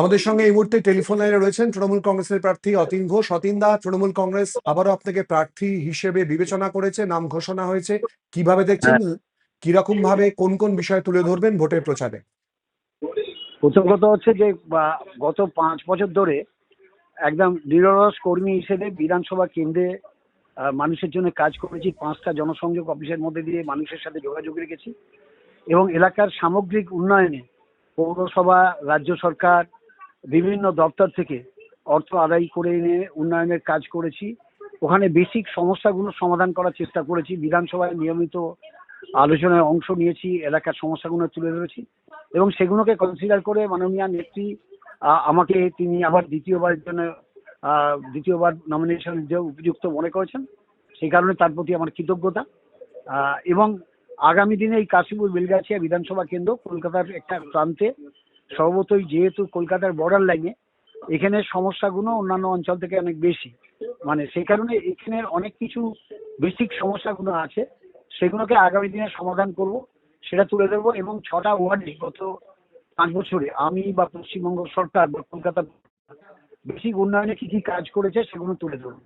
আমাদের সঙ্গে এই মুহূর্তে টেলিফোন লাইনে রয়েছেন তৃণমূল কংগ্রেসের প্রার্থী অতীন ঘোষ। অতীন দা, তৃণমূল কংগ্রেস আবারও আপনাকে প্রার্থী হিসেবে বিবেচনা করেছে, নাম ঘোষণা হয়েছে। কিভাবে দেখছেন, কিরকম ভাবে কোন কোন বিষয় তুলে ধরবেন ভোটের প্রচারে? প্রথম কথা হচ্ছে যে গত 5 বছর ধরে একদম নিরলস কর্মী হিসেবে বিধানসভা কেন্দ্রে মানুষের জন্য কাজ করেছি। 5টা জনসংযোগ অফিসের মধ্যে দিয়ে মানুষের সাথে যোগাযোগ রেখেছি এবং এলাকার সামগ্রিক উন্নয়নে পৌরসভা, রাজ্য সরকার, বিভিন্ন দপ্তর থেকে অর্থ আদায় করে এনে উন্নয়নের কাজ করেছি। ওখানে বেসিক সমস্যাগুলো সমাধান করার চেষ্টা করেছি। বিধানসভায় নিয়মিত আলোচনায় অংশ নিয়েছি, এলাকার সমস্যাগুলো তুলে ধরেছি এবং সেগুলোকে কনসিডার করে মাননীয় নেত্রী আমাকে তিনি আবার দ্বিতীয়বার নমিনেশন দিয়ে উপযুক্ত মনে করেছেন। সেই কারণে তার প্রতি আমার কৃতজ্ঞতা। এবং আগামী দিনে এই কাশীপুর বেলগাছিয়া বিধানসভা কেন্দ্র কলকাতার একটা প্রান্তে, সর্বতই যেহেতু কলকাতার বর্ডার লাইনে, এখানে সমস্যাগুলো অন্যান্য অঞ্চল থেকে অনেক বেশি, মানে সেই কারণে এখানে অনেক কিছু বেসিক সমস্যাগুলো আছে, সেগুলোকে আগামী দিনে সমাধান করব, সেটা তুলে ধরবো। এবং 6টা ওয়ার্ডে গত 5 বছরে আমি বা পশ্চিমবঙ্গ সরকার বা কলকাতা বেসিক উন্নয়নে কি কি কাজ করেছে সেগুলো তুলে ধরবো।